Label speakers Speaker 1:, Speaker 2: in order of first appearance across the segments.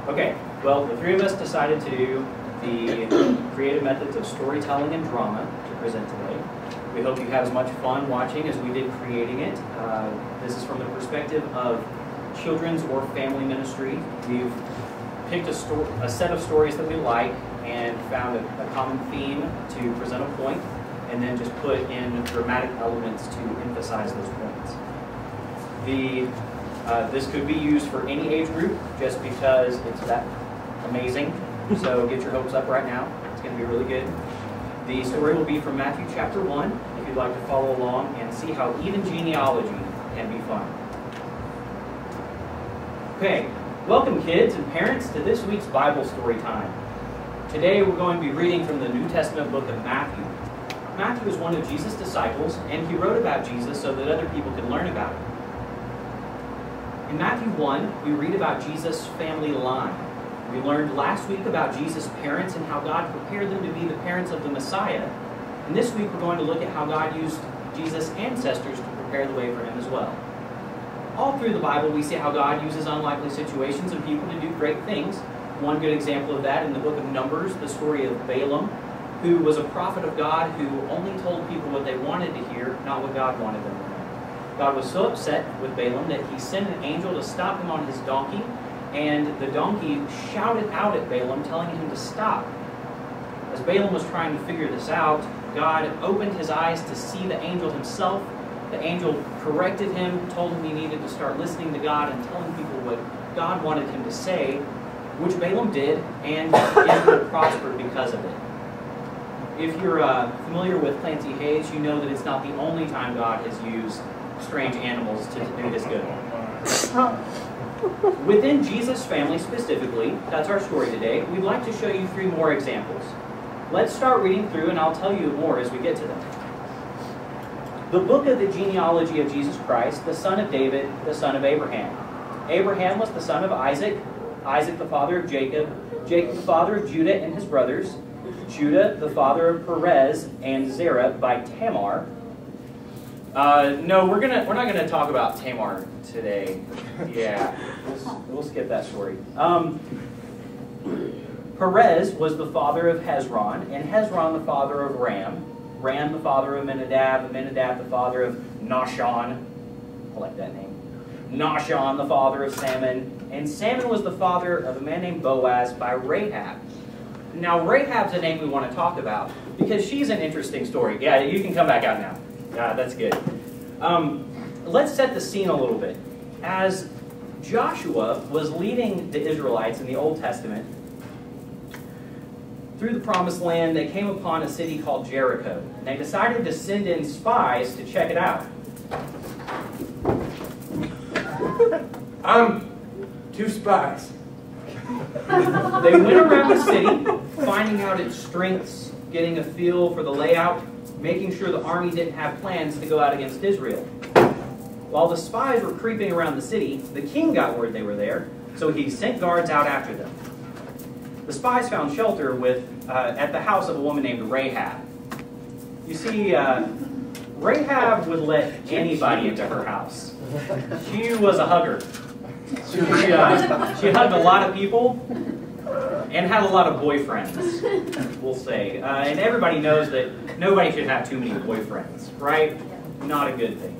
Speaker 1: Okay, well, the three of us decided to do the creative methods of storytelling and drama to present today. We hope you had as much fun watching as we did creating it. This is from the perspective of children's or family ministry. We've picked a set of stories that we like and found a common theme to present a point, and then just put in dramatic elements to emphasize those points. This could be used for any age group just because it's that amazing. So get your hopes up right now. It's going to be really good. The story will be from Matthew chapter 1, if you'd like to follow along and see how even genealogy can be fun. Okay, welcome kids and parents to this week's Bible story time. Today we're going to be reading from the New Testament book of Matthew. Matthew is one of Jesus' disciples, and he wrote about Jesus so that other people could learn about him. In Matthew 1, we read about Jesus' family line. We learned last week about Jesus' parents and how God prepared them to be the parents of the Messiah. And this week we're going to look at how God used Jesus' ancestors to prepare the way for him as well. All through the Bible we see how God uses unlikely situations and people to do great things. One good example of that in the book of Numbers, the story of Balaam, who was a prophet of God who only told people what they wanted to hear, not what God wanted them to know. God was so upset with Balaam that he sent an angel to stop him on his donkey, and the donkey shouted out at Balaam, telling him to stop. As Balaam was trying to figure this out, God opened his eyes to see the angel himself. The angel corrected him, told him he needed to start listening to God and telling people what God wanted him to say, which Balaam did, and Israel prospered because of it. If you're familiar with Clancy Hayes, you know that it's not the only time God has used strange animals to do his good. Within Jesus' family specifically, that's our story today, we'd like to show you 3 more examples. Let's start reading through and I'll tell you more as we get to them. The book of the genealogy of Jesus Christ, the son of David, the son of Abraham. Abraham was the son of Isaac, Isaac the father of Jacob, Jacob the father of Judah and his brothers, Judah the father of Perez and Zerah by Tamar. No, we're not gonna talk about Tamar today. Yeah, we'll skip that story. Perez was the father of Hezron, and Hezron the father of Ram, Ram the father of Amminadab, Amminadab the father of Nahshon. I like that name. Nahshon the father of Salmon, and Salmon was the father of a man named Boaz by Rahab. Now Rahab's a name we want to talk about because she's an interesting story. Yeah, you can come back out now. That's good. Let's set the scene a little bit. As Joshua was leading the Israelites in the Old Testament through the Promised Land, they came upon a city called Jericho. And they decided to send in spies to check it out.
Speaker 2: I'm 2 spies.
Speaker 1: They went around the city, finding out its strengths, getting a feel for the layout, making sure the army didn't have plans to go out against Israel. While the spies were creeping around the city, the king got word they were there, so he sent guards out after them. The spies found shelter at the house of a woman named Rahab. You see, Rahab would let anybody into her house. She was a hugger. She hugged a lot of people and had a lot of boyfriends, we'll say. And everybody knows that nobody should have too many boyfriends, right? Not a good thing.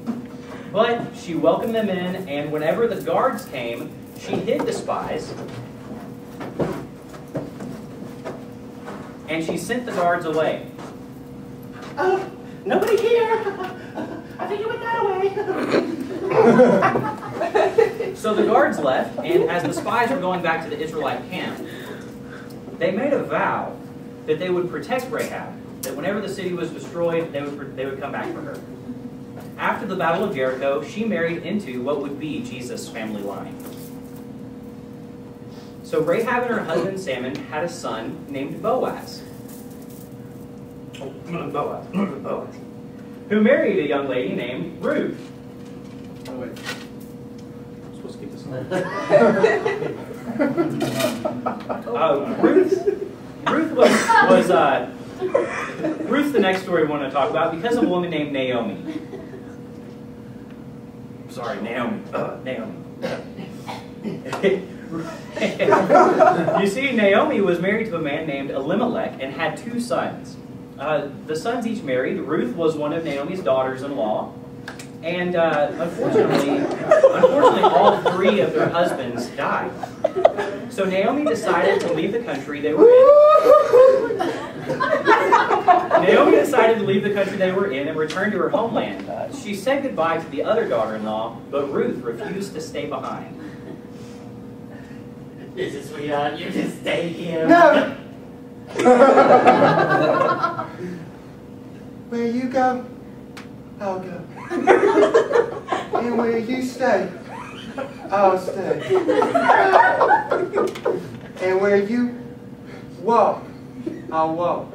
Speaker 1: But she welcomed them in, and whenever the guards came, she hid the spies. And she sent the guards away.
Speaker 3: Nobody here! I think you went that way!
Speaker 1: So the guards left, and as the spies were going back to the Israelite camp, they made a vow that they would protect Rahab, that whenever the city was destroyed, they would come back for her. After the Battle of Jericho, she married into what would be Jesus' family line. So Rahab and her husband Salmon had a son named Boaz. Boaz. Who married a young lady named Ruth.
Speaker 2: Oh, wait.
Speaker 1: I'm supposed to keep this on. Ruth's the next story we want to talk about because of a woman named Naomi. Sorry, Naomi. You see, Naomi was married to a man named Elimelech and had 2 sons. The sons each married. Ruth was one of Naomi's daughters-in-law. And unfortunately, all 3 of their husbands died. So Naomi decided to leave the country they were in. And return to her homeland. She said goodbye to the other daughter-in-law, but Ruth refused to stay behind.
Speaker 3: Listen, sweetheart, you just stay here.
Speaker 2: No! Where you go, I'll go. And where you stay, I'll stay. And where you walk, I'll walk.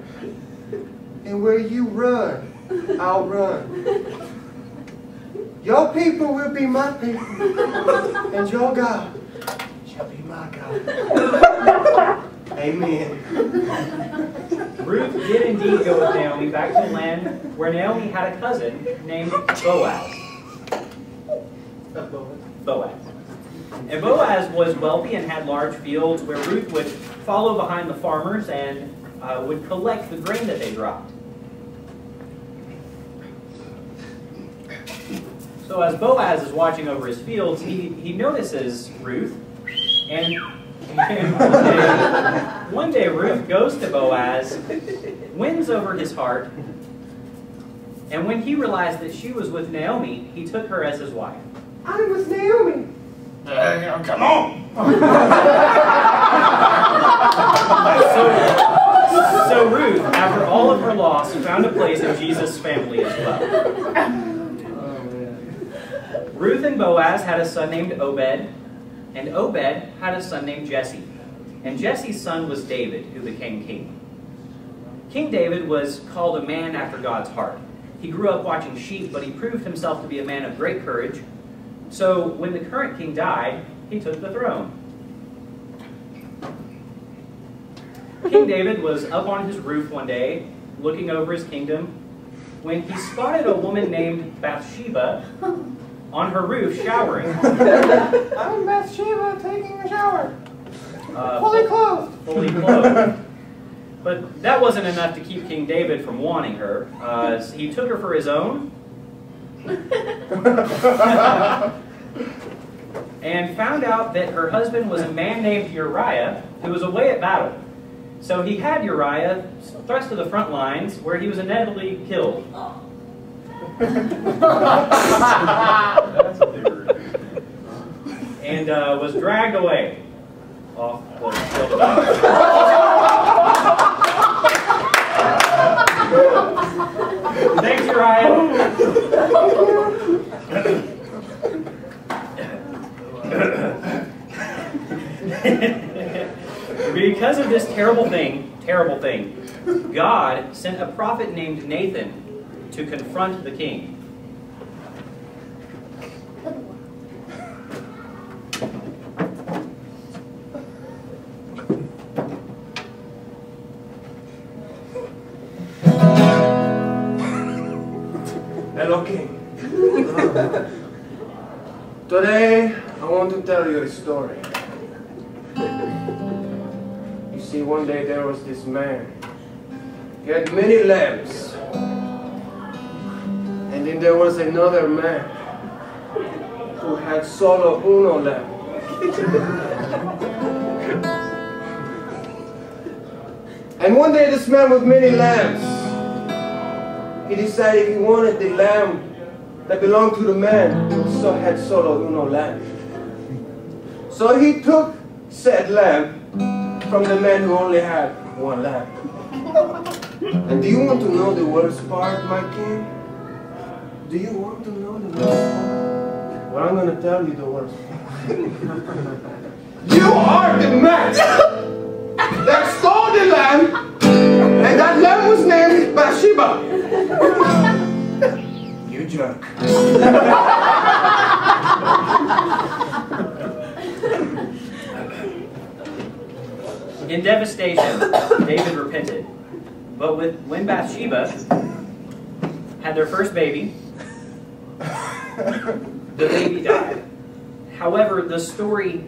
Speaker 2: And where you run, I'll run. Your people will be my people, and your God shall be my God. Amen.
Speaker 1: Ruth did indeed go with Naomi back to the land where Naomi had a cousin named Boaz. And Boaz was wealthy and had large fields where Ruth would follow behind the farmers and would collect the grain that they dropped. So as Boaz is watching over his fields, he notices Ruth, and one day Ruth goes to Boaz, wins over his heart, and when he realized that she was with Naomi, he took her as his wife.
Speaker 2: I was Naomi.
Speaker 3: Come on.
Speaker 1: So Ruth, after all of her loss, found a place in Jesus' family as well. Ruth and Boaz had a son named Obed, and Obed had a son named Jesse. And Jesse's son was David, who became king. King David was called a man after God's heart. He grew up watching sheep, but he proved himself to be a man of great courage. So when the current king died, he took the throne. King David was up on his roof one day, looking over his kingdom, when he spotted a woman named Bathsheba on her roof showering.
Speaker 2: I'm Bathsheba taking a shower. Fully clothed.
Speaker 1: Fully clothed. But that wasn't enough to keep King David from wanting her. He took her for his own and found out that her husband was a man named Uriah who was away at battle. So he had Uriah thrust to the front lines where he was inevitably killed. And was dragged away off the field of battle. Thanks, Uriah. Because of this terrible thing, God sent a prophet named Nathan to confront the king.
Speaker 2: Hello, King. Today, I want to tell you a story. You see, one day there was this man. He had many lambs. And then there was another man who had solo uno lamb. And one day this man with many lambs, he decided he wanted the lamb that belonged to the man who had solo uno lamb. So he took said lamb from the man who only had one lamb. And do you want to know the worst part, my king? Do you want to know the worst part? Well, I'm going to tell you the worst part. You are the man that stole the lamb, and that lamb was named Bathsheba. You jerk.
Speaker 1: In devastation, David repented. But when Bathsheba had their first baby, the baby died. However, the story